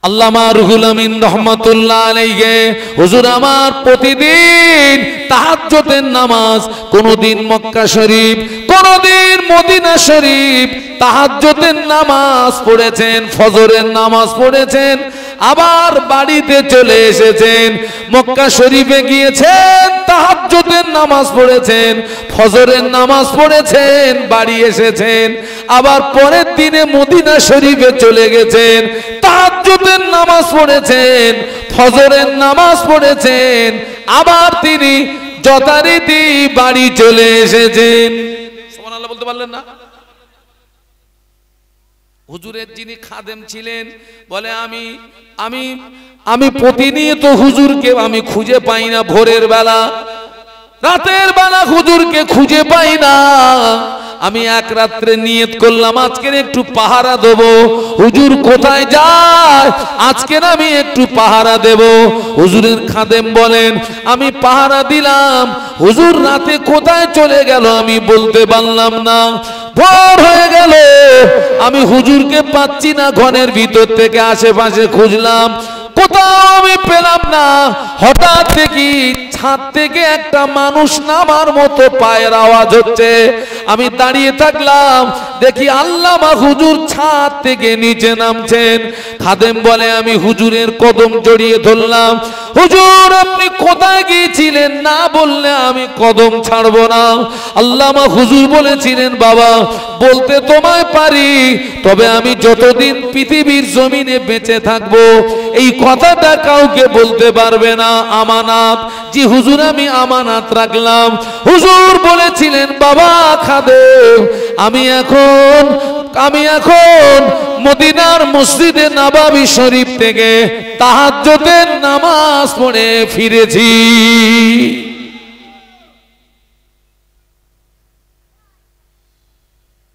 আল্লামা রুহুল আমিন রহমাতুল্লাহ আলাইহি হুজুর আমার প্রতিদিন তাহাজ্জুদের নামাজ, কোনদিন মক্কা শরীফ, কোনদিন মদিনা শরীফ তাহাজ্জুদের নামাজ পড়েছেন, ফজরের নামাজ পড়েছেন, আবার বাড়িতে চলে এসেছেন, মক্কা শরীফে গিয়েছেন, তাহাজ্জুদের নামাজ পড়েছেন, ফজরের নামাজ পড়েছেন, বাড়ি এসেছেন, আবার পরের দিনে মদিনা শরীফে চলে গেছেন, তাহাজ্জুদের নামাজ পড়েছেন, ফজরের নামাজ পড়েছেন, আবার তিনি যথারীতি বাড়ি চলে এসেছেন। সুবহানাল্লাহ বলতে পারলেন না? হুজুরের যিনি খাদেম ছিলেন বলে আমি আমি আমি প্রতিনিয়ত হুজুরকে আমি খুঁজে পাই না, ভোরের বেলা রাতের বেলা হুজুরকে খুঁজে পাই না। আমি এক রাত্রে নিয়ত করলাম আজকের একটু পাহারা দেব, হুজুর কোথায় যায় আজকের আমি একটু পাহারা দেব। হুজুরের খাদেম বলেন আমি পাহারা দিলাম, হুজুর রাতে কোথায় চলে গেল আমি বলতে পারলাম না। ভোর হয়ে গেল, আমি হুজুরকে পাচ্ছি না, ঘরের ভিতর থেকে আশেপাশে খুঁজলাম, কোথাও আমি পেলাম না। হঠাৎ দেখি ছাদ থেকে একটা মানুষ নামার মতো পায়ের আওয়াজ হচ্ছে। আমি দাঁড়িয়ে থাকলাম, দেখি আল্লামা হুজুর ছাদ থেকে নিচে নামছেন। খাদেম বলে আমি হুজুরের কদম জড়িয়ে ধরলাম, হুজুর আপনি কোথায় গিয়েছিলেন না বললে আমি কদম ছাড়বো না। আল্লামা হুজুর বলেছিলেন বাবা বলতে তোমায় পারি, তবে আমি যতদিন পৃথিবীর জমিনে বেঁচে থাকবো এই কথাটা কাউকে বলতে পারবে না, আমানত। জি হুজুর আমি আমানত রাখলাম। হুজুর বলেছিলেন বাবা খাদেম আমি এখন মদিনার মসজিদে নববী শরীফ থেকে তাহাজ্জুদের নামাজ পড়ে ফিরেছি।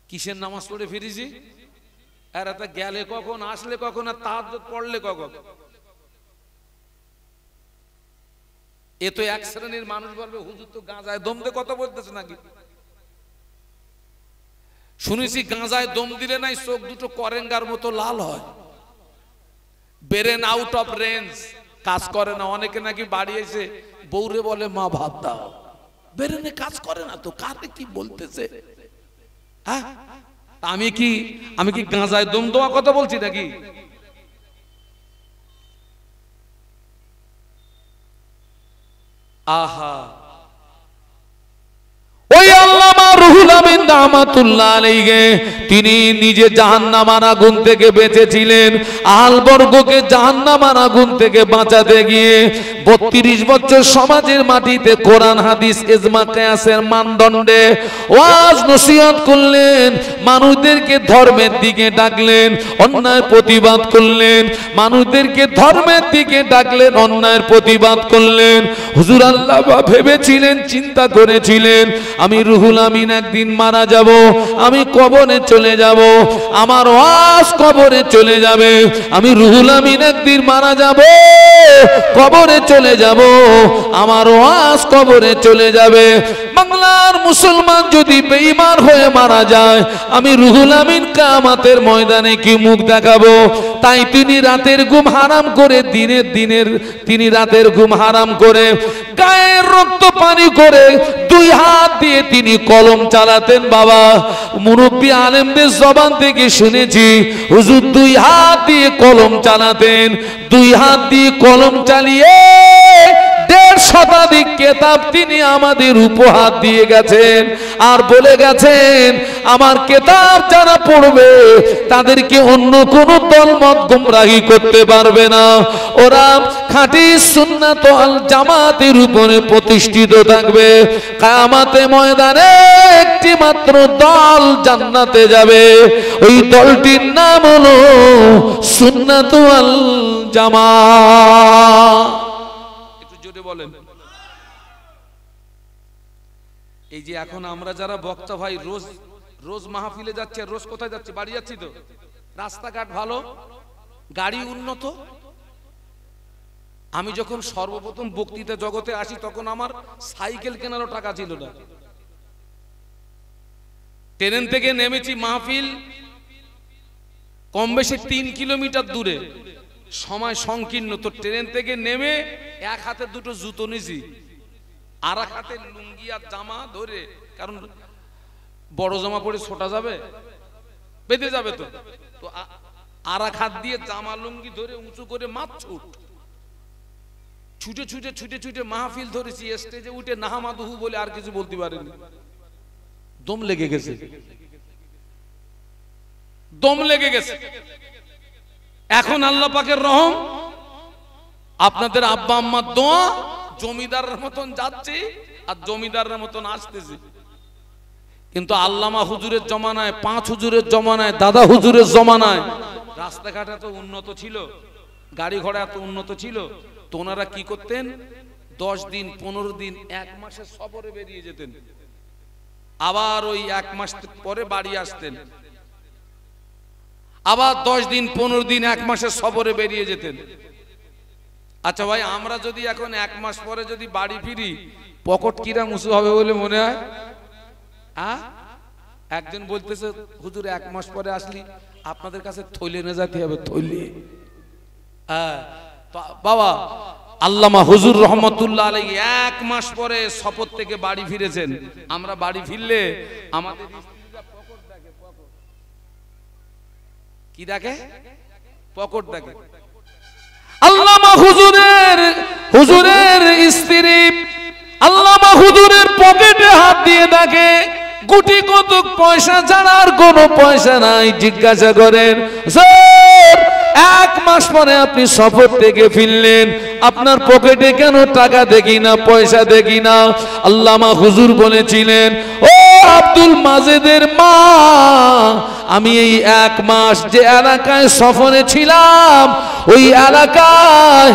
কিসের নামাজ পড়ে ফিরেছি? আর এটা গেলে কখন, আসলে কখন, আর তাহাজ্জুদ পড়লে কখন? এ তো এক শ্রেণীর মানুষ বলবে হুজুর তো গাঁজায় দম দিয়ে কথা বলতেছে নাকি। শুনেছি গাঁজায় দম দিলে নাই চোখ দুটো করেঙ্গার মতো লাল হয়, ব্রেন আউট অফ রেঞ্জ, কাজ করে না। অনেকে নাকি বাড়ি এসে বউরে বলে মা ভাত দাও, ব্রেনে কাজ করে না তো, কাকে কি বলতেছে। হ্যাঁ আমি কি গাঁজায় দম দেওয়া কথা বলছি নাকি? আহা ওই আল্লামা রুহুল আমিন রাহমাতুল্লাহ আলাইহি তিনি নিজে জাহান্নামের আগুন থেকে বেঁচেছিলেন, আহলবর্গকে জাহান্নামের আগুন থেকে বাঁচাতে গিয়ে 32 বছর সমাজের মাটিতে কোরআন হাদিস ইজমা কিয়াসের মানদণ্ডে ওয়াজ নসিহত করলেন, মানুষদেরকে ধর্মের দিকে ডাকলেন, অন্যায় প্রতিবাদ করলেন, মানুষদেরকে ধর্মের দিকে ডাকলেন, অন্যায়ের প্রতিবাদ করলেন। হুজুর আল্লাহ ভেবেছিলেন, চিন্তা করেছিলেন আমি রুহুল আমিন একদিন মারা যাব, আমি কবরে চলে যাব, আমার ওয়াজ কবরে চলে যাবে। আমি রুহুল আমিন একদিন মারা যাব, কবরে চলে যাব, আমার ওয়াজ কবরে চলে যাবে। বাংলার মুসলমান যদি বেঈমান হয়ে মারা যায় আমি রুহুল আমিন কিয়ামতের ময়দানে কি মুখ দেখাবো? তাই তিনি রাতের ঘুম হারাম করে তিনি রাতের ঘুম হারাম করে গায়ের রক্ত পানি করে 2 হাত দিয়ে তিনি কলম চালাতেন। বাবা মুরব্বী আলেমদের জবান থেকে শুনেছি হুজুর 2 হাত দিয়ে কলম চালাতেন, 2 হাত দিয়ে কলম চালিয়ে 1.5 শতাধিক কিতাব তিনি আমাদের উপহার দিয়ে গেছেন, আর বলে গেছেন আমার কিতাব যারা পড়বে তাদেরকে অন্য কোন দলমত গোমরাহি করতে পারবে না, ওরা খাঁটি সুন্নাত ওয়াল জামাতের উপরে প্রতিষ্ঠিত থাকবে। কিয়ামতে ময়দানে একটি মাত্র দল জান্নাতে যাবে, ওই দলটির নাম হলো সুন্নাত ওয়াল জামাত। একটু জোরে বলেন। এই যে এখন আমরা যারা বক্তা ভাই রোজ মাহফিলে যাচ্ছে, রোজ কোথায় যাচ্ছে? বাড়ি যাচ্ছি তো, রাস্তাঘাট ভালো, গাড়ি উন্নত। আমি যখন সর্বপ্রথম বক্তৃতা জগতে আসি তখন আমার সাইকেল কেনারও টাকা ছিল না। ট্রেন থেকে নেমেছি, মাহফিল কম বেশি 3 কিলোমিটার দূরে, সময় সংকীর্ণ, তো ট্রেন থেকে নেমে এক হাতে দুটো জুতো নিছি, আর এক হাতে লুঙ্গি আর জামা ধরে, কারণ বড় জামা পরে ছোটা যাবে, বেঁধে যাবে, তো তো আর এক হাত দিয়ে জামা লুঙ্গি ধরে উঁচু করে মাপছুট ছুটে ছুটে ছুটে ছুটে মাহফিল ধরেছি, স্টেজে উঠে নাহামাদুহু বলে আর কিছু বলতে পারেনি, দম লেগে গেছে, দম লেগে গেছে। এখন আল্লাহ পাকের রহম, আপনাদের আব্বা আম্মার দোয়া, জমিদারের মতন যাচ্ছে আর জমিদারের মতন আসতেছে। কিন্তু আল্লামা হুজুরের জমানায়, 5 হুজুরের জমানায়, দাদা হুজুরের জমানায় রাস্তাঘাট এত উন্নত ছিল, গাড়ি ঘোড়া এত উন্নত ছিল, তো ওনারা কি করতেন, 10 দিন 15 দিন 1 মাসের সফরে বেরিয়ে যেতেন, আবার ওই 1 মাস পরে বাড়ি আসতেন, আবার 10 দিন 15 দিন 1 মাসের সফরে বেরিয়ে যেতেন। আচ্ছা ভাই, আমরা যদি এখন 1 মাস পরে যদি বাড়ি ফিরি, পকেট কিরা মুসু হবে বলে মনে হয়? একজন বলতেছে, হুজুর 1 মাস পরে আসলি আপনাদের কাছে থইলে নিয়ে যেতে হবে, থইলে। বাবা আল্লামা হুজুর রহমতুল্লাহ আলাইহি 1 মাস পরে সফর থেকে বাড়ি ফিরেছেন। আমরা বাড়ি ফিরলে আমাদের স্ত্রীরা পকেট দেখে, কি দেখে? পকেট দেখে। আল্লামা হুজুরের স্ত্রী আল্লামা হুজুরের পকেটে হাত দিয়ে দেখে গুটি কতক পয়সা ছাড়া আর কোনো পয়সা নাই। জিজ্ঞাসা করেন, স্যার 1 মাস পরে আপনি সফর থেকে ফিরলেন, আপনার পকেটে কেন টাকা দেখি না, পয়সা দেখি না? আল্লামা হুজুর বলেছিলেন, ও আব্দুল মাজেদের মা, আমি এই 1 মাস যে এলাকায় সফরে ছিলাম, ওই এলাকায়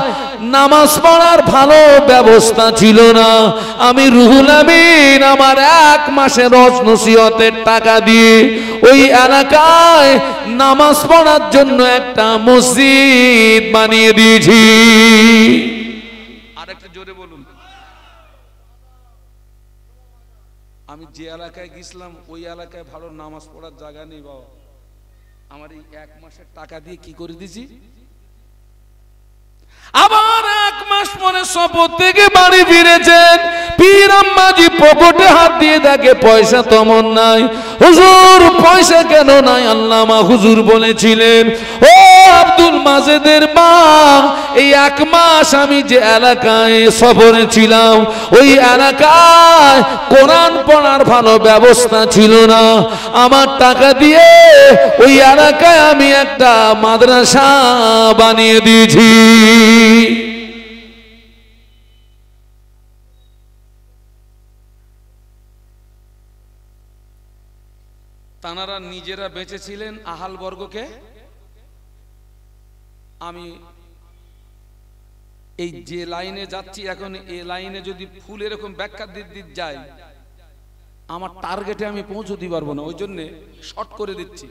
নামাজ পড়ার ভালো ব্যবস্থা ছিল না। আমি রুহুল আমিন আমার 1 মাসের রজ নসিহতের টাকা দিয়ে ওই এলাকায় নামাজ পড়ার জন্য একটা মসজিদ বানিয়ে দিয়েছি। আরেকটা জোরে বলুন। আমি যে এলাকায় গেছিলাম ওই এলাকায় ভালো নামাজ পড়ার জায়গা নেই বাবা, আমার এই 1 মাসের টাকা দিয়ে কি করে দিছি। আবার 1 মাস পরে সফর থেকে বাড়ি ফিরেছেন, পীর আম্মাজি পকেটে হাত দিয়ে দেখে পয়সা তেমন নাই। হুজুর পয়সা কেন নাই? আল্লামা হুজুর বলেছিলেন, ও আব্দুল মাজেদের মা, এই 1 মাস আমি যে এলাকায় সফরে ছিলাম, ওই এলাকায় কোরআন পড়ার ভালো ব্যবস্থা ছিল না। আমার টাকা দিয়ে ওই এলাকায় আমি একটা মাদ্রাসা বানিয়ে দিয়েছি। তানারা নিজেরা বেঁচেছিলেন আহাল বর্গকে। আমি এই যে লাইনে যাচ্ছি এখন, এই লাইনে যদি ফুল এরকম ব্যাখ্যা দিতে যাই, আমার টার্গেটে আমি পৌঁছতে পারবো না, ওই জন্য শর্ট করে দিচ্ছি।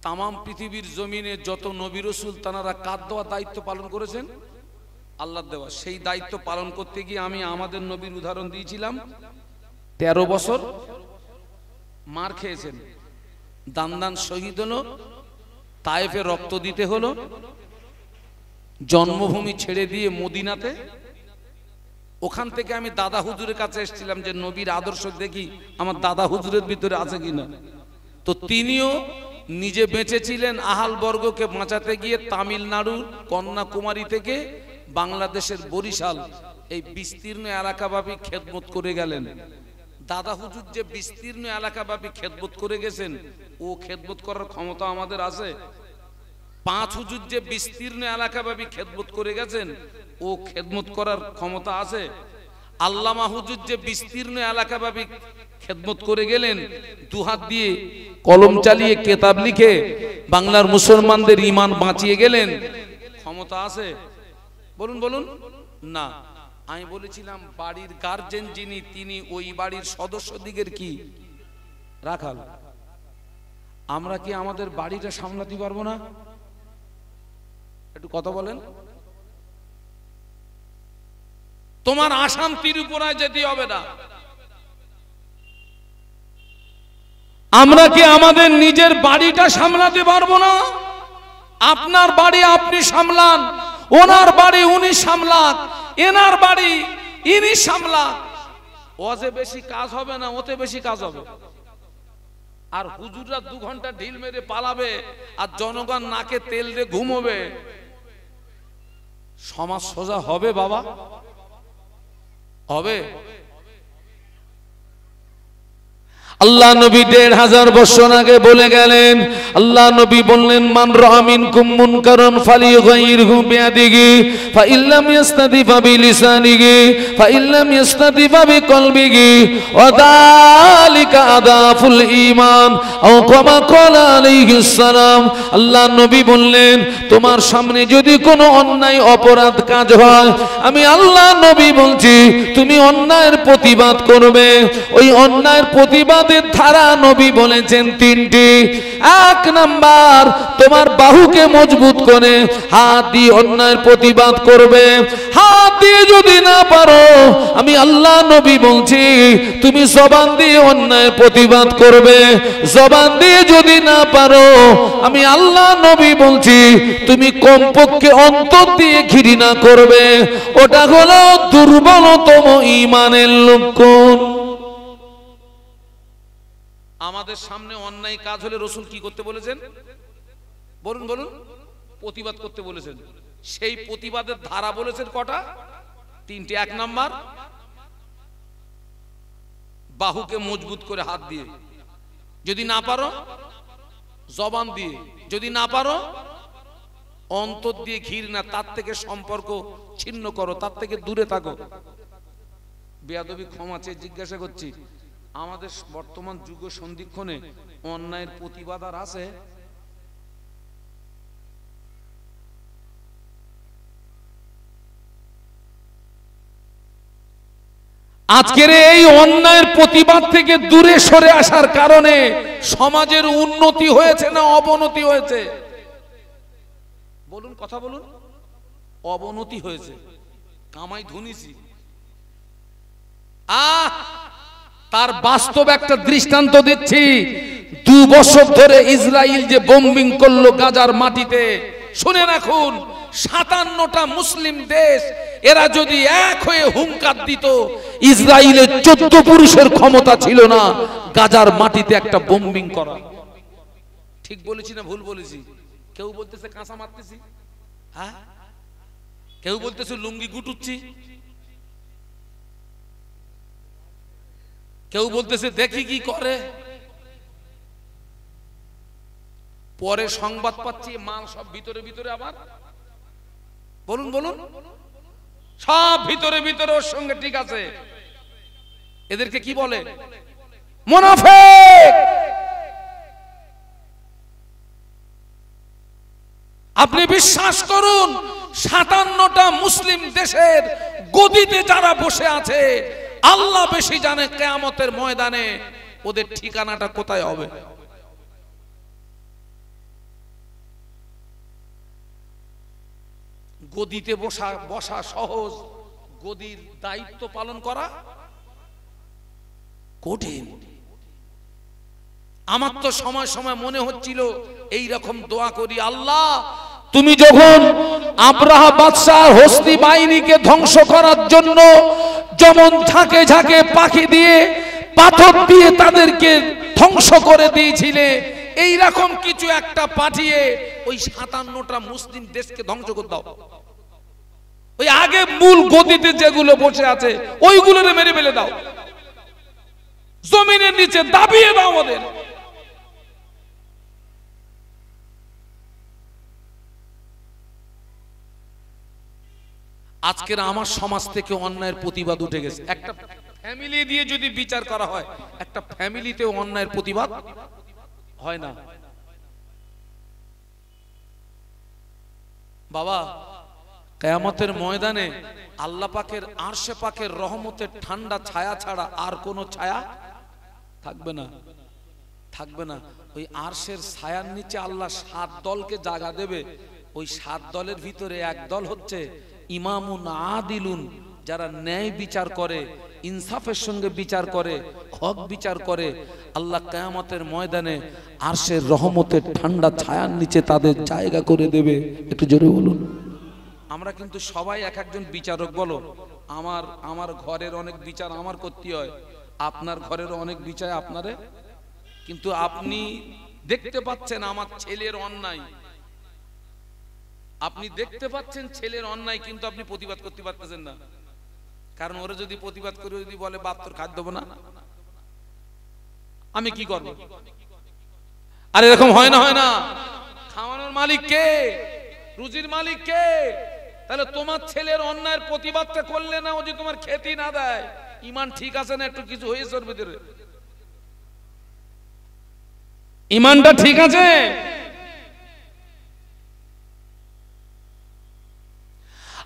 তামাম পৃথিবীর জমিনে যত নবী রাসূল তানারা কার দেওয়া দায়িত্ব পালন করেছেন, আল্লাহর দেওয়া, সেই দায়িত্ব পালন করতে গিয়ে আমি আমাদের নবীর উদাহরণ দিয়েছিলাম। 13 বছর মার খেয়েছেন, দান শহীদ হলো, তায়েফে রক্ত দিতে হলো, জন্মভূমি ছেড়ে দিয়ে মদিনাতে। ওখান থেকে আমি দাদা হুজুরের কাছে এসেছিলাম যে নবীর আদর্শ দেখি আমার দাদা হুজুরের ভিতরে আছে কিনা। তো তিনিও নিজে বেঁচেছিলেন আহাল বর্গকে বাঁচাতে গিয়ে তামিলনাড়ুর কন্যাকুমারী থেকে বাংলাদেশের বরিশাল এই বিস্তীর্ণ এলাকাব্যাপী খেদমত করে গেলেন। দাদা হুজুর যে বিস্তীর্ণ এলাকাব্যাপী খেদমত করে গেছেন, ও খেদমত করার ক্ষমতা আমাদের আছে? 5 হুজুর যে বিস্তীর্ণ এলাকাব্যাপী খেদমত করে গেছেন, ও খেদমত করার ক্ষমতা আছে? আল্লামা হুজুর যে বিস্তীর্ণ এলাকাব্যাপী খেদমত করে গেলেন, 2 হাত দিয়ে কলম চালিয়ে কিতাব লিখে বাংলার মুসলমানদের ঈমান বাঁচিয়ে গেলেন, ক্ষমতা আছে? বলুন বলুন না। আমি বলেছিলাম বাড়ির গার্জেন যিনি, তিনি ওই বাড়ির সদস্যদিগের কি রাখাল। আমরা কি আমাদের বাড়িটা সামলাতে পারবো না? একটু কথা বলেন। তোমার আসাম ত্রিপুরায় যেতে হবে না, আমরা কি আমাদের নিজের বাড়িটা সামলাতে পারবো না? আপনার বাড়ি আপনি সামলান, ওনার বাড়ি উনি সামলান, এনার বাড়ি ইনি সামলান। ওতে বেশি কাজ হবে না, ওতে বেশি কাজ হবে। আর হুজুররা 2 ঘন্টা ঢিল মেরে পালাবে আর জনগণ নাকে তেল দিয়ে ঘুমোবে, সমাজ সোজা হবে বাবা? হবে? আল্লাহ নবী 1500 বছর আগে বলে গেলেন, আল্লাহ নবী বললেন, মান রাআ মিনকুম মুনকারান ফালিয়ুগাইয়িরহু বিয়াদিহি ফাইল্লাম ইস্তাতি ফাবিলিসানিহি ফাইল্লাম ইস্তাতি ফাবিকলবিহি ওয়া যালিকা আদাফুল ঈমান আও কামা ক্বালা আলাইহিস সালাম। আল্লাহ নবী বললেন, তোমার সামনে যদি কোনো অন্যায় অপরাধ কাজ হয়, আমি আল্লাহ নবী বলছি তুমি অন্যায়ের প্রতিবাদ করবে। ওই অন্যায়ের প্রতিবাদ ধারা নবী বলেছেন 3টি। 1 নাম্বার, তোমার বাহুকে মজবুত করে হাত দিয়ে অন্যায়ের প্রতিবাদ করবে। হাত দিয়ে যদি না পারো, আমি আল্লাহ নবী বলছি তুমি জবান দিয়ে অন্যায়ের প্রতিবাদ করবে। জবান দিয়ে যদি না পারো, আমি আল্লাহ নবী বলছি তুমি কমপক্ষে অন্তর দিয়ে ঘৃণা করবে। ওটা হলো দুর্বলতম ঈমানের লক্ষণ। আমাদের সামনে অন্যায় কাজ হলে রাসূল কি করতে বলেছেন? বলুন বলুন। প্রতিবাদ করতে বলেছেন। সেই প্রতিবাদের ধারা বলেছেন কটা? 3টি। 1 নাম্বার, বাহুকে মজবুত করে হাত দিয়ে, যদি না পারো জবান দিয়ে, যদি না পারো অন্তর দিয়ে ঘৃণা, তার থেকে সম্পর্ক ছিন্ন করো, তার থেকে দূরে থাকো। বেয়াদবি ক্ষমা চেয়ে জিজ্ঞাসা করছি, আমাদের বর্তমান যুগ সন্ধিক্ষণে অন্যায়ের প্রতিবাদ আর আছে? আজকের এই অন্যায়ের প্রতিবাদ থেকে দূরে সরে আসার কারণে সমাজের উন্নতি হয়েছে না অবনতি হয়েছে? বলুন, কথা বলুন। অবনতি হয়েছে। কামাই ধুনিছি। তার বাস্তব একটা দৃষ্টান্ত দিচ্ছি। 2 বছর ধরে ইসরায়েল যে বোম্বিং করলো গাজার মাটিতে, শুনে রাখুন, 57টা মুসলিম দেশ এরা যদি এক হয়ে হুঙ্কার দিত, ইসরায়েলের 14 পুরুষের ক্ষমতা ছিল না গাজার মাটিতে একটা বোম্বিং করা। ঠিক বলেছি না ভুল বলেছি? কেউ বলতেছে কাঁচা মারতেছি, হ্যাঁ, কেউ বলতেছে লুঙ্গি গুটুচ্ছি, কেউ বলতেছে দেখি কি করে। পরে সংবাদ পাচ্ছি মাল সব ভিতরে ভিতরে, আবার বলুন বলুন, সব ভিতরে ভিতরে ওর সঙ্গে ঠিক আছে। এদেরকে কি বলে? মুনাফিক। আপনি বিশ্বাস করুন, 57টা মুসলিম দেশের গদিতে যারা বসে আছে, আল্লাহ বেশি জানে কিয়ামতের ময়দানে ওদের ঠিকানাটা কোথায় হবে। গদিতে বসা সহজ, গদির দায়িত্ব পালন করা কঠিন। আমার তো সময় সময় মনে হচ্ছিল এই রকম দোয়া করি, আল্লাহ তুমি যখন আব্রাহা বাদশাহ হস্তি বাহিনীকে ধ্বংস করার জন্য যেমন ঝাঁকে ঝাঁকে পাখি দিয়ে পাথর দিয়ে তাদেরকে ধ্বংস করে দিয়েছিলে, এই রকম কিছু একটা পাঠিয়ে ওই 57টা মুসলিম দেশকে ধ্বংস করে দাও। ওই আগে মূল গদিতে যেগুলো বসে আছে ওইগুলোরে মেরে ফেলে দাও, জমিনের নিচে দাবিয়ে দাও আমাদের। আজকের আমার সমাজ থেকে অন্যায়ের প্রতিবাদ উঠে গেছে। একটা ফ্যামিলি দিয়ে যদি বিচার করা হয়, একটা ফ্যামিলিতেও অন্যায়ের প্রতিবাদ হয় না। বাবা, কিয়ামতের ময়দানে আল্লাহ পাকের আরশে পাকের রহমতের ঠান্ডা ছায়া ছাড়া আর কোনো ছায়া থাকবে না, থাকবে না। ওই আরশের ছায়ার নিচে আল্লাহ 7 দলকে জায়গা দেবে। ওই 7 দলের ভিতরে এক দল হচ্ছে ইমামুন আদিলুন, যারা ন্যায় বিচার করে, ইনসাফের সঙ্গে বিচার করে, হক বিচার করে, আল্লাহ কিয়ামতের ময়দানে আরশের রহমতের ঠান্ডা ছায়ার নিচে তাদের জায়গা করে দেবে। একটু জোরে বলুন। আমরা কিন্তু সবাই এক একজন বিচারক। বলো, আমার ঘরের অনেক বিচার আমার করতে হয়, আপনার ঘরের অনেক বিচার আপনারে। কিন্তু আপনি দেখতে পাচ্ছেন আমার ছেলের অন্যায়, আপনি দেখতে পাচ্ছেন ছেলের অন্যায়, কিন্তু আপনি প্রতিবাদ করতে পারতেছেন না। কারণ ওরা যদি প্রতিবাদ করে যদি বলে বাপ তোর খাদ্য দেবো না, আমি কি করব? আর এরকম হয় না, হয় না? খাওয়ানোর মালিক কে? রুজির মালিক কে? তাহলে তোমার ছেলের অন্যায়ের প্রতিবাদটা করলে না, ও যদি তোমার খেতে না দেয়, ইমান ঠিক আছে না? একটু কিছু হয়েছে ওর ভিতরে? ইমানটা ঠিক আছে?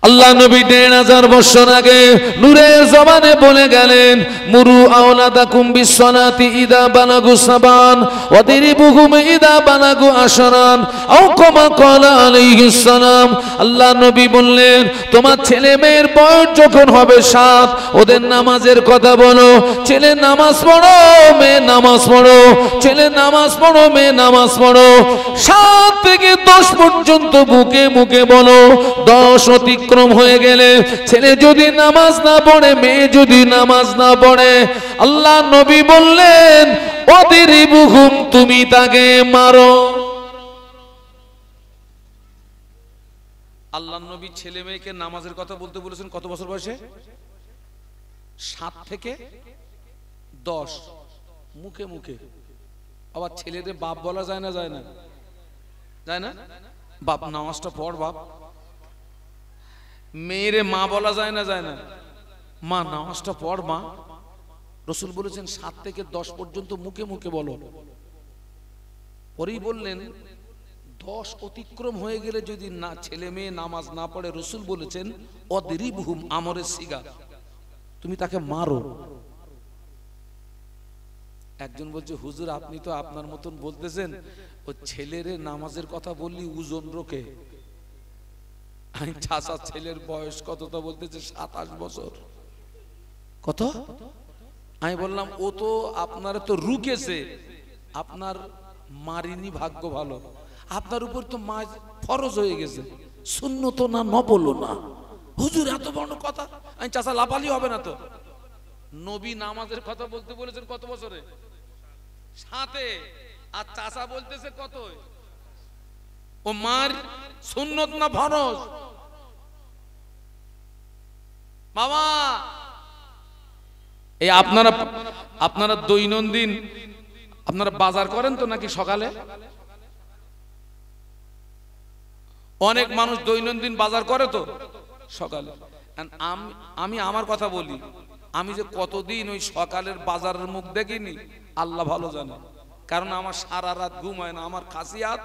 আল্লাহ নবী ১৫০০ বছর আগে নূরের জবানে বলে গেলেন, মুরু আওলাদাকুম বিসসালাতি ইদা বালাগু সাবান ওয়াদরিবুহুম ইদা বালাগু আশরান আও কামা ক্বালা আলাইহিস সালাম। আল্লাহ নবী বললেন, তোমার ছেলে মেয়ের বয়স যখন হবে ৭, ওদের নামাজের কথা বলো। ছেলে নামাজ পড়ো, মেয়ে নামাজ পড়ো, ছেলে নামাজ পড়ো, মেয়ে নামাজ পড়ো। ৭ থেকে ১০ পর্যন্ত মুখে মুখে বলো। ১০ অতিক্রম হয়ে গেলে, ছেলে যদি নামাজ না পড়ে, মেয়ে যদি নামাজ না পড়ে, আল্লাহ নবী বললেন, ওয়াদরিবুহুম, তুমি তাকে মারো। আল্লাহ নবী ছেলে মেয়েকে নামাজের কথা বলতে বলেছেন কত বছর বয়সে? ৭ থেকে ১০, মুখে মুখে। আবার ছেলেদের বাপ বলা যায় না? যায় না? যায় না? বাপ নামাজটা পড় বাপ। মেয়েরে মা বলা যায় না? যায় না? মা নামাজটা পড় মা। রাসূল বলেছেন ৭ থেকে ১০ পর্যন্ত মুখে মুখে বলো। পরেই বললেন ১০ অতিক্রম হয়ে গেলে যদি না ছেলে মেয়ে নামাজ না পড়ে, রাসূল বলেছেন ওয়াদরিবহুম, আমরের সিগা, তুমি তাকে মারো। একজন বলছে, হুজুর আপনি তো আপনার মতন বলতেছেন, ও ছেলেরে নামাজের কথা বললি ওজন রোকে। আমি চাচা ছেলের বয়স কত তা বলতেছে ২৭ বছর। কত? আমি বললাম ও তো আপনারা তো রুকেছে, আপনার মারিনি, ভাগ্য ভালো। আপনার উপর তো মা ফরজ হয়ে গেছে, সুন্নত না নফল না। হুজুর এত বড় কথা, আমি চাচা লাপালি হবে না তো? নবী নামাজের কথা বলতে বলেছেন কত বছরে? ৭-এ। আর চাচা বলতেছে কত? ও মার সুন্নত না ফরজ? বাবা, এই আপনারা দৈনন্দিন আপনারা বাজার করেন তো নাকি সকালে? অনেক মানুষ দৈনন্দিন বাজার করে তো সকালে। আমি আমার কথা বলি, আমি যে কতদিন ওই সকালের বাজারের মুখ দেখিনি আল্লাহ ভালো জানে। কারণ আমার সারা রাত ঘুম হয় না। আমার খাসিয়াত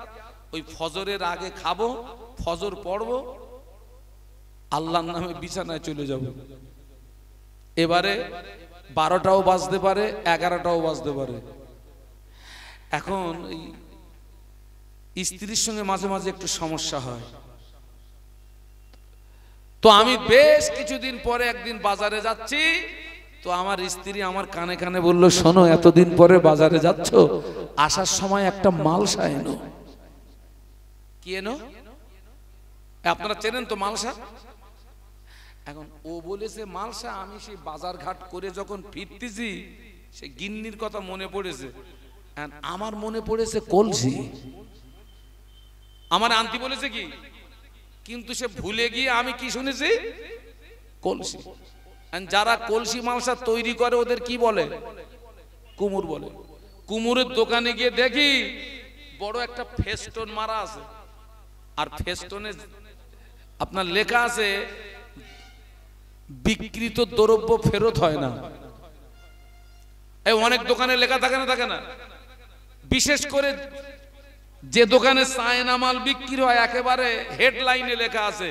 ওই ফজরের আগে খাবো, ফজর পড়বো, আল্লাহর নামে বিছানায় চলে যাব। এবারে ১২টাও বাজতে পারে, ১১টাও বাজতে পারে। এখন এই স্ত্রীর সঙ্গে মাঝে মাঝে একটু সমস্যা হয়। তো আমি বেশ কিছুদিন পরে একদিন বাজারে যাচ্ছি, তো আমার স্ত্রী আমার কানে কানে বলল, শোনো এতদিন পরে বাজারে যাচ্ছ, আসার সময় একটা মালসা এনো। কি এনো? আপনারা চেনেন তো মালসা? এখন ও বলেছে মালসা, আমি সেই বাজার ঘাট করে যখন ফিরতেছি, সে গিন্নির কথা মনে পড়েছে। আমার মনে পড়েছে কলসি। আমার আন্টি বলেছে কি, কিন্তু সে ভুলে গিয়ে আমি কি শুনেছি? কলসি। যারা কলসি মালসা তৈরি করে ওদের কি বলে? কুমুর বলে। কুমুরের দোকানে গিয়ে দেখি বড় একটা ফেস্টন মারা আছে, আর ফেস্টনে আপনার লেখা আছে বিক্রিত দ্রব্য ফেরত হয় না। এই অনেক দোকানে লেখা থাকে না? থাকে না? বিশেষ করে যে দোকানে চায়না মাল বিক্রি হয়, একেবারে হেডলাইনে লেখা আছে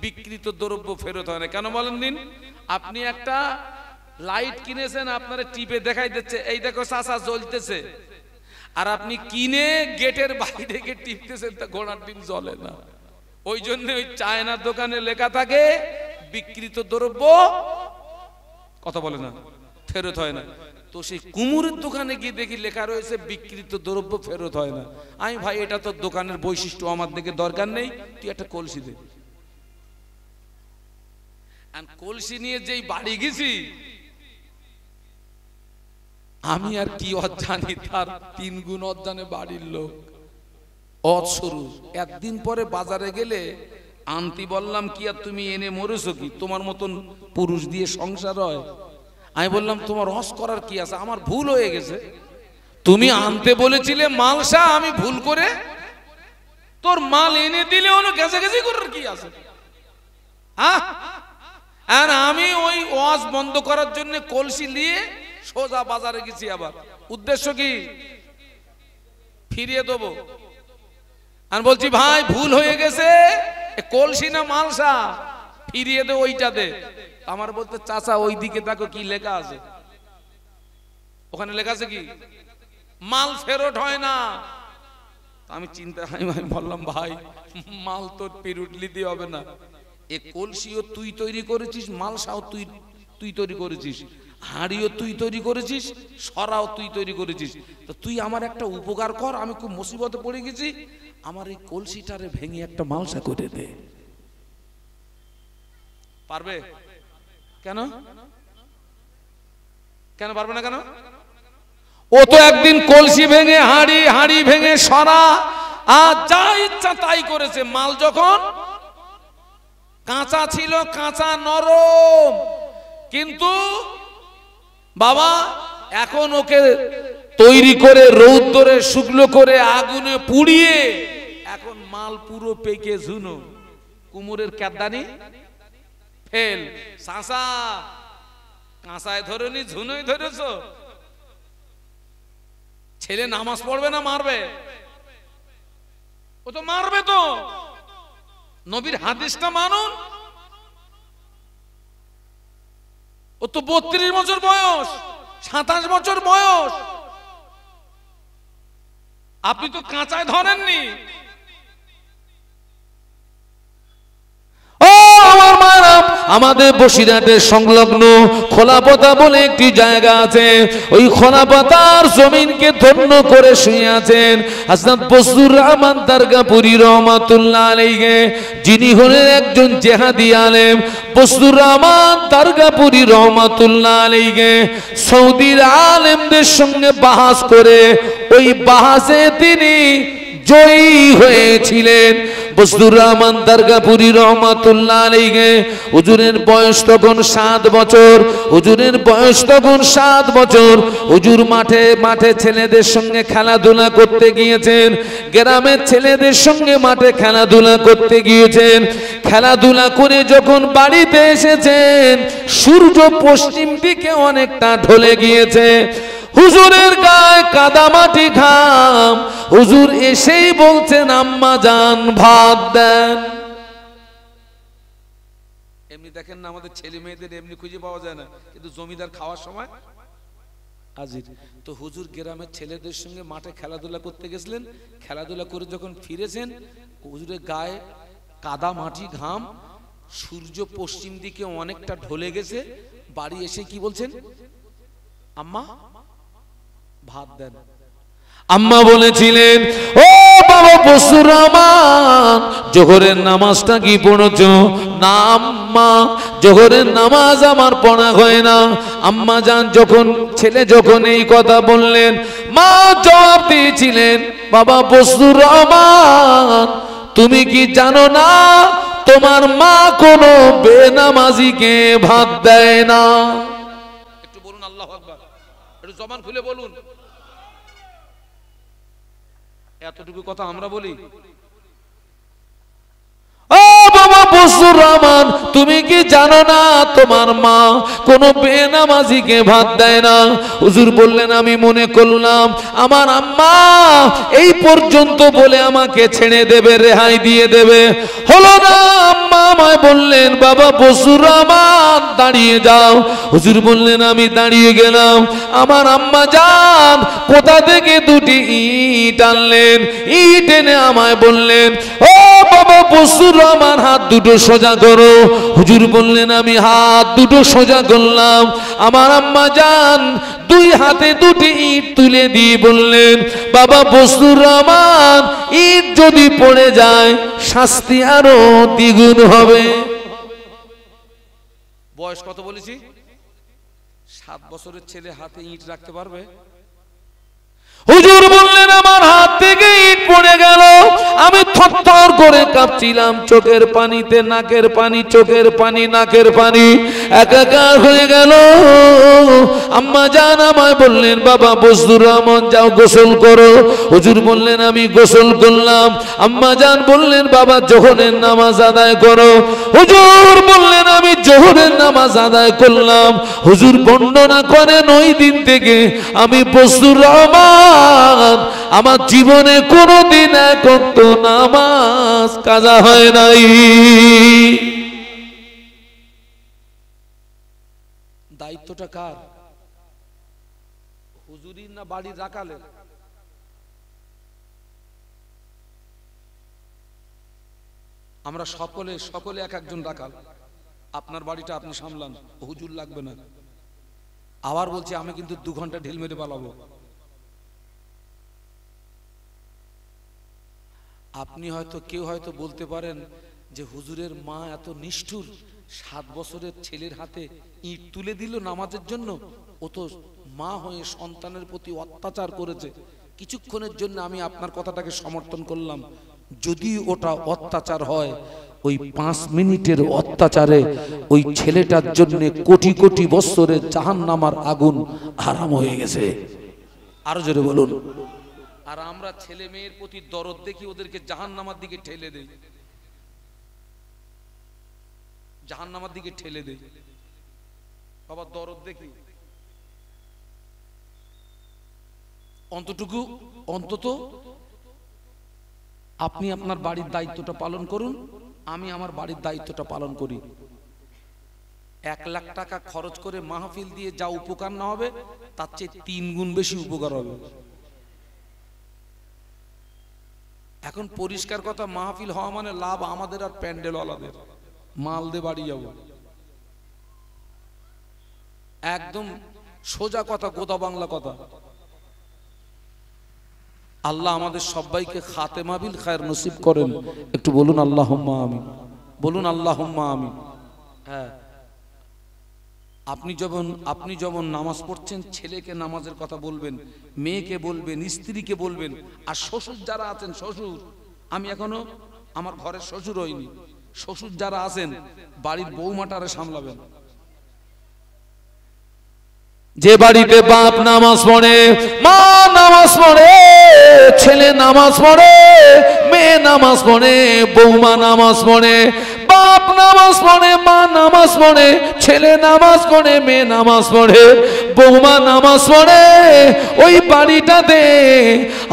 বিক্রিত দ্রব্য ফেরত হয় না। কেন বলেন দিন? আপনি একটা লাইট কিনেছেন, আপনারা টিপে দেখাই দিচ্ছে, এই দেখো চাচা জ্বলতেছে, আর আপনি কিনে গেটের বাইরে গিয়ে টিপতেছেন, তা ঘোড়ার ডিম জ্বলে না। ওই জন্য ওই চায়নার দোকানে লেখা থাকে বিক্রিত দ্রব্য কথা বলে না, ফেরত হয় না। তো তো সেই কুমুরের দোকানে গিয়ে দেখি লেখা রয়েছে বিক্রিত দ্রব্য ফেরত হয় না। আমি ভাই এটা তো দোকানের বৈশিষ্ট্য, আমার দিকে দরকার নেই, তুই একটা কলসি দে। কলসি নিয়ে যেই বাড়ি গেছি, আমি আর কি অজানি তার 3 গুণ অজানে বাড়ির লোক অৎসরু। একদিন পরে বাজারে গেলে আনতি বললাম কি আর তুমি এনে মরেছো কি, তোমার মতন পুরুষ দিয়ে সংসার হয়? আমি বললাম তোমার রস করার কি আছে, আমার ভুল হয়ে গেছে, তুমি আনতে বলেছিলে মালসা, আমি ভুল করে তোর মাল এনে দিলে হলো, গেছে গেছি করার কি আছে? হ্যাঁ, আর আমি ওই ওয়াজ বন্ধ করার জন্য কলসি নিয়ে সোজা বাজারে গেছি। আবার উদ্দেশ্য কি? ফিরিয়ে দেবো। আর বলছি ভাই ভুল হয়ে গেছে, কলসি না মালসা, ফিরিয়ে দে, ওইটা দে। আমার বলতে চাচা ওই দিকে দেখো কি লেখা আছে। ওখানে লেখা আছে কি মাল ফেরত হয় না। আমি চিন্তা, আমি বললাম ভাই মাল তোর পিরুটলি দিয়ে হবে না, এ কলসিও তুই তৈরি করেছিস, মালসাও তুই তৈরি করেছিস, হাঁড়িও তুই তৈরি করেছিস, সরাও তুই তৈরি করেছিস। তো তুই আমার একটা উপকার কর, আমি খুব মুসিবতে পড়ে গেছি, আমার এই কলসিটারে ভেঙে একটা মালসা করে দে। পারবে? কেন কেন পারবে না? কেন? ও তো একদিন কলসি ভেঙে হাঁড়ি ভেঙে সরা আর যা ইচ্ছা তাই করেছে। মাল যখন কাঁচা ছিল, কাঁচা নরম, কিন্তু বাবা এখন ওকে তৈরি করে রৌদ্রে শুকনো করে আগুনে পুড়িয়ে এখন মাল পুরো পেকে ঝুনো। কুমোরের ক্যাদানি ফেল। সাসা কাঁচায় ধরেনি, ঝুনোই ধরেছ। ছেলে নামাজ পড়বে না মারবে? ও তো মারবে। তো নবীর হাদিসটা মানুন। ও তো 32 বছর বয়স, 27 বছর বয়স, আপনি তো কাঁচায় ধরেননি। ও আমার মারা, আমাদের বসিরহাটের সংলগ্ন খোলাপতা বলে একটি জায়গা আছে, ওই খোলাপতার জমিনকে ধন্য করে শুয়ে আছেন হযরত বজলুর রহমান দারগাপুরী রহমাতুল্লাহ আলাইহি, যিনি হলেন একজন জেহাদি আলেম। বজলুর রহমান দারগাপুরী রহমাতুল্লাহ আলাইহি সৌদির আলেমদের সঙ্গে বাহাস করে ওই বাহাসে তিনি জয়ী হয়েছিলেন। বজলুর রহমান দারগাপুরী রহমাতুল্লাহ আলাইহি, হুজুরের বয়স তখন 7 বছর। হুজুরের বয়স তখন 7 বছর। হুজুর মাঠে মাঠে ছেলেদের সঙ্গে খেলাধুলা করতে গিয়েছেন, গ্রামের ছেলেদের সঙ্গে মাঠে খেলাধুলা করতে গিয়েছেন। খেলাধুলা করে যখন বাড়িতে এসেছেন, সূর্য পশ্চিম দিকে অনেকটা ঢলে গিয়েছে। হুজুরের গায়ে কাদামাটি ঘাম। হুজুর এসেই বলছেন আম্মা জান ভাত দেন। এমনি দেখেন না আমাদের ছেলে মেয়েদের এমনি খুঁজে পাওয়া যায় না, কিন্তু জমিদার খাওয়ার সময় হাজির। তো হুজুর গ্রামের ছেলেদের সঙ্গে মাঠে খেলাধুলা করতে গেছিলেন। খেলাধুলা করে যখন ফিরেছেন, হুজুরের গায়ে কাদা মাটি ঘাম, সূর্য পশ্চিম দিকে অনেকটা ঢলে গেছে। বাড়ি এসে কি বলছেন? আম্মা ভাত দেন। আম্মা বলেছিলেন, ও বাবা বজলুর রহমান, জোহরের নামাজটা কি পড়েছো? না আম্মা, জোহরের নামাজ আমার পড়া হয় না। আম্মা জান যখন ছেলে যখন এই কথা বললেন, মা জবাব দিয়েছিলেন, বাবা বজলুর রহমান, তুমি কি জানো না তোমার মা কোনো বেনামাজিকে ভাত দেয় না? একটু বলুন আল্লাহু আকবার, একটু জবান খুলে বলুন। এতটুকু কথা আমরা বলি। ও বাবা বজলুর রহমান, তুমি কি জানো না তোমার মা কোনো বেনামাজিকে ভাত দেয় না? হুজুর বললেন, আমি মনে করলাম আমার আম্মা এই পর্যন্ত বলে আমাকে ছেড়ে দেবে, রেহাই দিয়ে দেবে। হলো না। আম্মা আমায় বললেন, বাবা বজলুর রহমান দাঁড়িয়ে যাও। হুজুর বললেন, আমি দাঁড়িয়ে গেলাম। আমার আম্মা জান কোথা থেকে 2টি ইট আনলেন। ইট এনে আমায় বললেন, ও বাবা বজলুর রহমান, হাত দুটো সোজা করো। হুজুর বললেন, আমি হাত দুটো সোজা করলাম। আমার আম্মা জান দুই হাতে দুটি ইট তুলে দিয়ে বললেন, বাবা বজলুর রহমান, ইট যদি পড়ে যায় শাস্তি আরো দ্বিগুণ হবে। বয়স কত বলেছি? 7 বছরের ছেলে হাতে ইট রাখতে পারবে? হুজুর বললেন, আমার হাত থেকে ইট পড়ে গেল, আমি থরথর করে কাঁপছিলাম, চোখের পানিতে নাকের পানি, চোখের পানি, নাকের পানি একাকার হয়ে গেল। আম্মা জান আমায় বললেন, বাবা বজলুর রহমান যাও গোসল করো। হুজুর বললেন, আমি গোসল করলাম। আম্মা জান বললেন, বাবা যোহরের নামাজ আদায় করো। হুজুর বললেন, আমি যোহরের নামাজ আদায় করলাম। হুজুর বর্ণনা করেন, ওই দিন থেকে আমি বজলুর রহমান আমার জীবনে কোনদিন এক ওয়াক্ত নামাজ কাজা হয় নাই। দায়িত্বটা কার? হুজুরির না বাড়ির রাখালের? আমরা সকলে এক একজন রাখাল। আপনার বাড়িটা আপনি সামলান, হুজুর লাগবে না। আবার বলছি, আমি কিন্তু 2 ঘন্টা ঢিল মেরে পালাবো। আপনি হয়তো কেউ হয়তো বলতে পারেন যে হুজুরের মা এত নিষ্ঠুর, 7 বছরের ছেলের হাতে ইট তুলে দিল নামাজের জন্য। ও তো মা হয়ে সন্তানের প্রতি অত্যাচার করেছে। কিছুক্ষণের জন্য আমি আপনার কথাটাকে সমর্থন করলাম। যদি ওটা অত্যাচার হয়, ওই 5 মিনিটের অত্যাচারে ওই ছেলেটার জন্য কোটি কোটি বছরের জাহান্নামের আগুন হারাম হয়ে গেছে। আরো জোরে বলুন। আর আমরা ছেলে মেয়ের প্রতি দরদ দেখি, ওদেরকে জাহান্নামের দিকে ঠেলে দেই, জাহান্নামের দিকে ঠেলে দেই। বাবা দরদ দেখি, অন্তত আপনি আপনার বাড়ির দায়িত্বটা পালন করুন, আমি আমার বাড়ির দায়িত্বটা পালন করি। 1 লাখ টাকা খরচ করে মাহফিল দিয়ে যা উপকার না হবে, তার চেয়ে 3 গুণ বেশি উপকার হবে। এখন পরিষ্কার কথা, মাহফিল হওয়া মানে লাভ আমাদের আর প্যান্ডেলওয়ালাদের। মাল দিয়ে বাড়ি যাব, একদম সোজা কথা, গোদা বাংলা কথা। আল্লাহ আমাদের সবাইকে খাতেমা বিল খায়র নসিব করেন। একটু বলুন আল্লাহুম্মা আমিন, বলুন আল্লাহুম্মা আমিন। হ্যাঁ, আপনি যখন নামাজ পড়ছেন, ছেলেকে নামাজের কথা বলবেন, মেয়েকে বলবেন, স্ত্রীকে বলবেন। আর শ্বশুর যারা আছেন, শ্বশুর, আমি এখনো আমার ঘরের শ্বশুর হইনি, শ্বশুর যারা আছেন বাড়ির বৌমাটারে সামলাবেন। যে বাড়িতে বাপ নামাজ পড়ে, মা নামাজ পড়ে, ছেলে নামাজ পড়ে, মেয়ে নামাজ পড়ে, বৌমা নামাজ পড়ে, বাপ নামাজ পড়ে, মা নামাজ পড়ে, ছেলে নামাজ পড়ে, মেয়ে নামাজ পড়ে, বৌমা নামাজ পড়ে, ওই বাড়িটাতে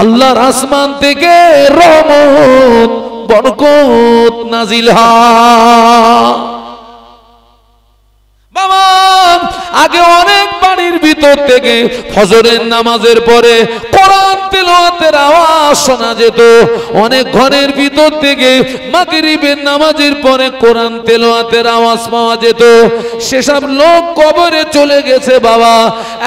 আল্লাহর আসমান থেকে রহমত বরকত নাজিল হয়। বাবা, আগে অনেক বাড়ির ভিতর থেকে ফজরের নামাজের পরে কোরআন তেলাওয়াতের আওয়াজ শোনা যেত। অনেক ঘরের ভিতর থেকে মাগরিবের নামাজের পরে কোরআন তেলাওয়াতের আওয়াজ পাওয়া যেত। সেসব লোক কবরে চলে গেছে বাবা।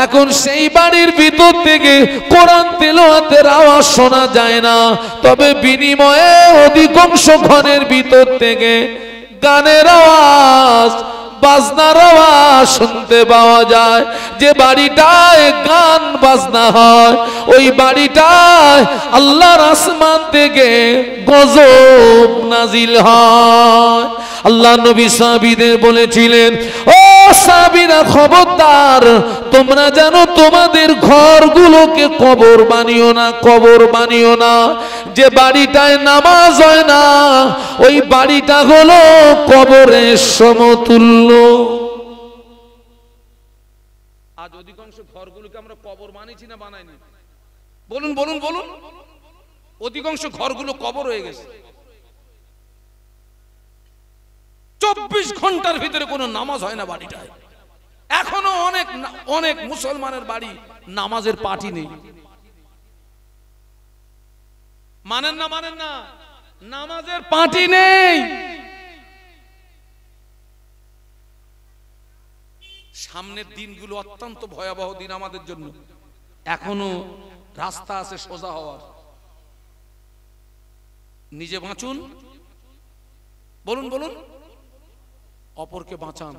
এখন সেই বাড়ির ভিতর থেকে কোরআন তেলাওয়াতের আওয়াজ শোনা যায় না, তবে বিনিময়ে অধিকাংশ ঘরের ভিতর থেকে গানের আওয়াজ, বাজনার আওয়াজ শুনতে পাওয়া যায়। যে বাড়িটায় গান বাজনা হয়, ওই বাড়িটায় আল্লাহর আসমান থেকে গজব নাজিল হয়। আল্লাহ নবী সাহাবীদের বলেছিলেন, ও সাহাবীরা খবরদার, তোমরা জানো তোমাদের ঘরগুলোকে কবর বানিও না, কবর বানিও না। যে বাড়িটায় নামাজ হয় না, ওই বাড়িটা হলো কবরের সমতুল্য। আজ অধিকাংশ ঘরগুলোকে আমরা কবর বানিয়েছি না বানাইনি? বলুন বলুন বলুন। অধিকাংশ ঘরগুলো কবর হয়ে গেছে। 24 ঘন্টার ভিতরে কোনো নামাজ হয় না বাড়িটায়। এখনো অনেক মুসলমানের বাড়ি নামাজের পার্টি নেই। মানেন না মানেন না, নামাজের পার্টি নেই। সামনের দিনগুলো অত্যন্ত ভয়াবহ দিন আমাদের জন্য। এখনো রাস্তা আছে সোজা হওয়ার। নিজে বাঁচুন, বলুন বলুন, অপরকে বাঁচান।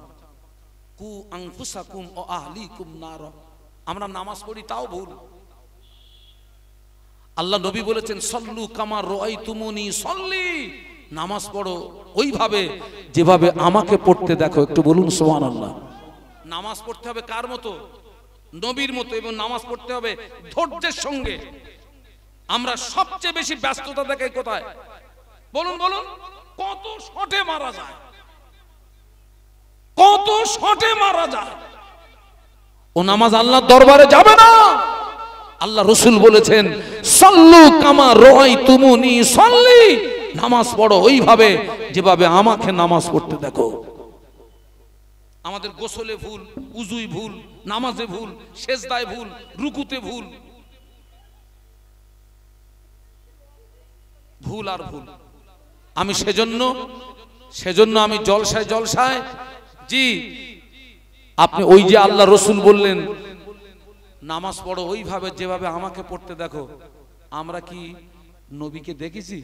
কু আনফুসাকুম ও আহলিকুম নার। আমরা নামাজ পড়ি তাও ভুল। আল্লাহ নবী বলেছেন সল্লু কামা রাআইতুমুনি সল্লি, নামাজ পড়ো ওইভাবে যেভাবে আমাকে পড়তে দেখো। একটু বলুন সুবহানাল্লাহ। নামাজ পড়তে হবে কার মতো? নবীর মতো। এবং নামাজ পড়তে হবে ধৈর্যের সঙ্গে। আমরা সবচেয়ে বেশি ব্যস্ততা দেখাই কোথায়? বলুন বলুন, কত শটে মারা যায়, কত শটে মারা যায়। ও নামাজ আল্লাহর দরবারে যাবে না। আল্লাহ রাসূল বলেছেন সল্লু কামা রাআইতুমুনি সল্লি, নামাজ পড়ো ওইভাবে যেভাবে আমাকে নামাজ পড়তে দেখো। আমাদের গোসলে ভুল, উজুই ভুল, নামাজে ভুল, সেজদায় ভুল, রুকুতে ভুল, ভুল আর ভুল। আমি সেজন্য আমি জলসায় জি, আপনি ওই যে আল্লাহ রাসূল বললেন নামাজ পড়ো ওইভাবে যেভাবে আমাকে পড়তে দেখো। আমরা কি নবীকে দেখেছি?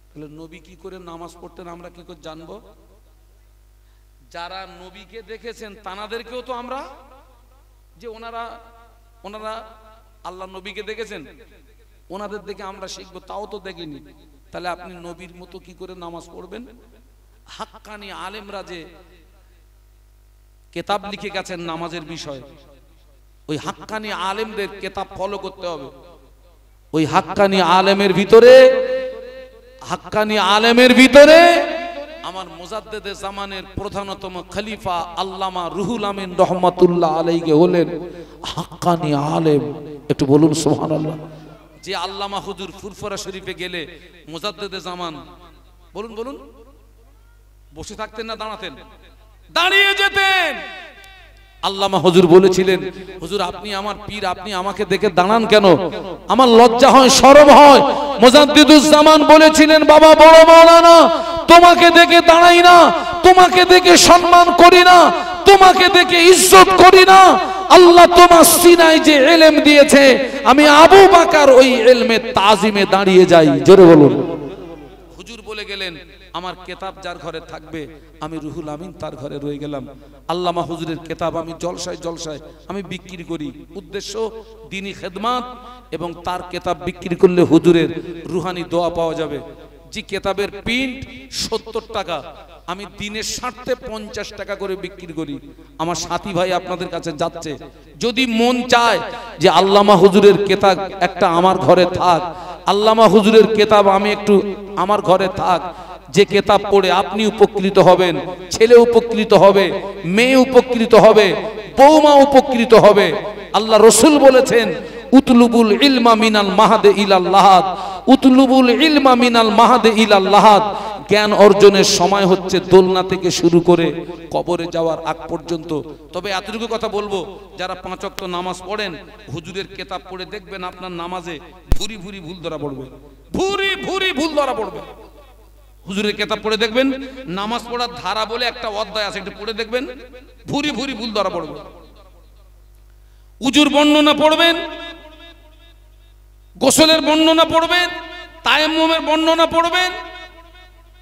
তাহলে নবী কি করে নামাজ পড়তেন আমরা কি করে জানবো? যারা নবীকে দেখেছেন তানাদেরকেও তো আমরা, যে ওনারা আল্লাহ নবীকে দেখেছেন, ওনাদের দেখে আমরা শিখবো, তাও তো দেখিনি। তাহলে আপনি নবীর মতো কি করে নামাজ পড়বেন? হাক্কানি আলেমরা যে কিতাব লিখে গেছেন নামাজের বিষয়ে, ওই হাক্কানি আলেমদের কিতাব ফলো করতে হবে। ওই হাক্কানি আলেমের ভিতরে আমার মুজাদ্দেদে জামানের প্রধানতম খলিফা আল্লামা রুহুল আমিন রহমাতুল্লাহ আলাইহি হলেন হাক্কানি আলেম। একটু বলুন সুবহানাল্লাহ। যে আল্লামা হুজুর ফুরফুরা শরীফে গেলে মুজাদ্দেদে জামান, বলুন বলুন, বসে থাকতেন না দাঁড়াতেন? দাঁড়িয়ে যেতেন। আল্লামা হুজুর বলেছিলেন, হুজুর আপনি আমার পীর, আপনি আমাকে দেখে দাঁড়ান কেন? আমার লজ্জা হয়, শরম হয়। মুজাদ্দিদুজ জামান বলেছিলেন, বাবা বড় মাওলানা, তোমাকে দেখে দাঁড়াই না, তোমাকে দেখে সম্মান করি না, তোমাকে দেখে ইজ্জত করি না। আল্লাহ তোমার সিনায় যে ইলম দিয়েছে, আমি আবু বকর ওই ইলমের তাজিমে দাঁড়িয়ে যাই। জোরে বলুন। হুজুর বলে গেলেন, আমার কিতাব যার ঘরে থাকবে আমি রুহুল আমিন তার ঘরে রয়ে গেলাম। আল্লামা হুজুরের কিতাব আমি জলসায় আমি বিক্রি করি, উদ্দেশ্য দ্বীনি খেদমত, এবং তার কিতাব বিক্রি করলে হুজুরের রুহানি দোয়া পাওয়া যাবে। যে কিতাবের প্রিন্ট 70 টাকা, আমি দিনের স্বার্থে 50 টাকা করে বিক্রি করি। আমার সাথী ভাই আপনাদের কাছে যাচ্ছে, যদি মন চায় যে আল্লামা হুজুরের কিতাব একটা আমার ঘরে থাক, আল্লামা হুজুরের কিতাব আমি একটু আমার ঘরে থাক, যে কিতাব পড়ে আপনি উপকৃত হবেন, ছেলে উপকৃত হবে, মেয়ে উপকৃত হবে, বৌমা উপকৃত হবে। আল্লাহ রাসূল বলেছেন উতলুবুল ইলমা মিনাল মাহাদে ইলাল লাহাদ, উতলুবুল ইলমা মিনাল মাহাদে ইলাল লাহাদ। জ্ঞান অর্জনের সময় হচ্ছে দোলনা থেকে শুরু করে কবরে যাওয়ার আগ পর্যন্ত। তবে এতটুকু কথা বলবো, যারা 5 ওয়াক্ত নামাজ পড়েন, হুজুরের কিতাব পড়ে দেখবেন আপনার নামাজে ভুরি ভুরি ভুল ধরা পড়বে, ভুরি ভুরি ভুল ধরা পড়বে। হুজুরের কিতাব পড়ে দেখবেন, নামাজ পড়ার ধারা বলে একটা অধ্যায় আছে, একটু পড়ে দেখবেন, ভুরি ভুরি ভুল ধরা পড়বে। উজুর বর্ণনা পড়বেন, গোসলের বর্ণনা পড়বেন, তায়াম্মুমের বর্ণনা পড়বেন,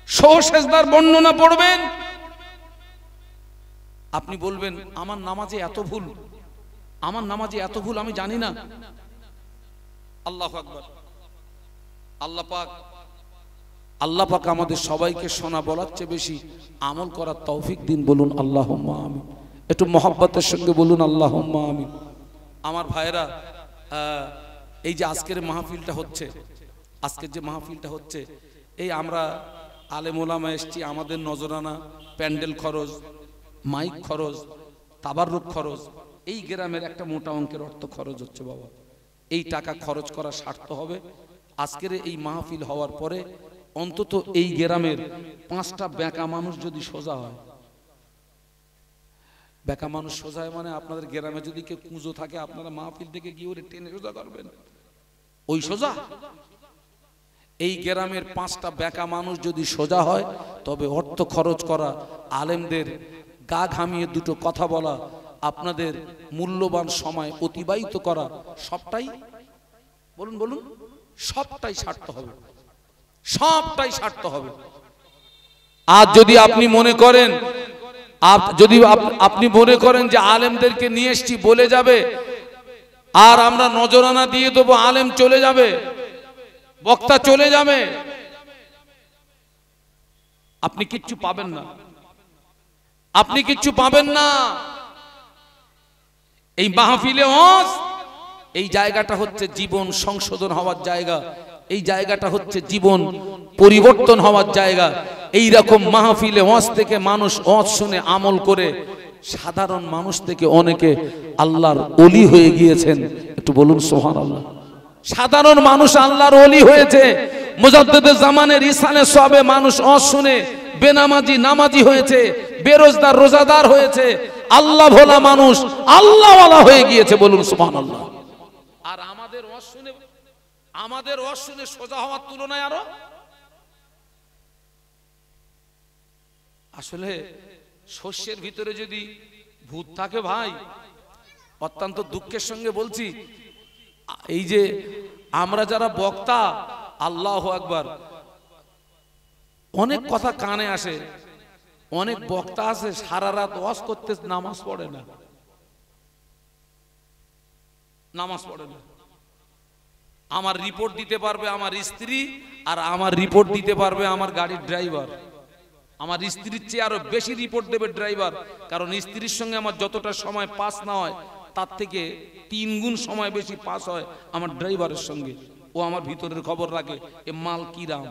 সেজদার বর্ণনা পড়বেন। আপনি বলবেন আমার নামাজে এত ভুল, আমার নামাজে এত ভুল আমি জানি না। আল্লাহু আকবার। আল্লাহ পাক আমাদের সবাইকে শোনা বলার চেয়ে বেশি আমল করার তৌফিক দিন। বলুন আল্লাহুম্মা আমিন। একটু মহব্বতের সঙ্গে বলুন আল্লাহুম্মা আমিন। আমার ভাইরা, এই যে আজকের মাহফিলটা হচ্ছে, আজকের যে মাহফিলটা হচ্ছে, এই আমরা আলেম ওলামা এসছি, আমাদের নজরানা, প্যান্ডেল খরচ, মাইক খরচ, তাবাররুক খরচ, এই গ্রামের একটা মোটা অঙ্কের অর্থ খরচ হচ্ছে বাবা। এই টাকা খরচ করা সার্থ হবে। আজকের এই মাহফিল হওয়ার পরে অন্তত এই গ্রামের 5টা বেকা মানুষ যদি সোজা হয়, বেকা মানুষ সোজা হয় মানে আপনাদের গ্রামে যদি কেউ কুঁজো থাকে, আপনারা মাহফিল থেকে গিয়ে ওরে টেনে সোজা করবেন, ওই সোজা। এই গ্রামের 5টা বেকা মানুষ যদি সোজা হয়, তবে অর্থ খরচ করা, আলেমদের গা ঘামিয়ে দুটো কথা বলা, আপনাদের মূল্যবান সময় অতিবাহিত করা সবটাই বলুন বলুন সবটাই সার্থক হবে, সবটাই সার্থক হবে। আর যদি আপনি মনে করেন আপনি মনে করেন যে আলেমদেরকে নিয়ে এসছি বলে যাবে আর আমরা নজরানা দিয়ে দেবো, আলেম চলে যাবে, বক্তা চলে যাবে, আপনি কিচ্ছু পাবেন না, আপনি কিচ্ছু পাবেন না। এই মাহফিলে ওয়াজ, এই জায়গাটা হচ্ছে জীবন সংশোধন হওয়ার জায়গা, এই জায়গাটা হচ্ছে জীবন পরিবর্তন হওয়ার জায়গা। এই রকম মাহফিলে ওয়াজ থেকে মানুষ ওয়াজ শুনে আমল করে সাধারণ মানুষ থেকে অনেকে আল্লাহর ওলি হয়ে গিয়েছেন। একটু বলুন সুবহানাল্লাহ। সাধারণ মানুষ আল্লাহর ওলি হয়েছে। মুজাদ্দিদে জামানের ইসালে সবে মানুষ ওয়াজ শুনে বেনামাজি নামাজি হয়েছে, বেরোজগার রোজাদার হয়েছে, আল্লাহ ভোলা মানুষ আল্লাহওয়ালা হয়ে গিয়েছে। বলুন সুবহানাল্লাহ। আর আমাদের ওয়াজ শুনে সোজা হওয়ার তুলনায় আরো আসলে শস্যের ভিতরে যদি ভূত থাকে ভাই, অত্যন্ত দুঃখের সঙ্গে বলছি, এই যে আমরা যারা বক্তা, আল্লাহু আকবার, অনেক কথা কানে আসে, অনেক বক্তা আছে সারা রাত ওয়াজ করতে নামাজ পড়ে না, নামাজ পড়ে না। আমার রিপোর্ট দিতে পারবে আমার স্ত্রী, আর আমার রিপোর্ট দিতে পারবে আমার গাড়ির ড্রাইভার। আমার স্ত্রীর চেয়ে আরো বেশি রিপোর্ট দেবে ড্রাইভার, কারণ স্ত্রীর সঙ্গে আমার যতটা সময় পাস না হয় তার থেকে 3 গুণ সময় বেশি পাস হয় আমার ড্রাইভারের সঙ্গে। ও আমার ভিতরের খবর রাখে, এ মাল কি রাম।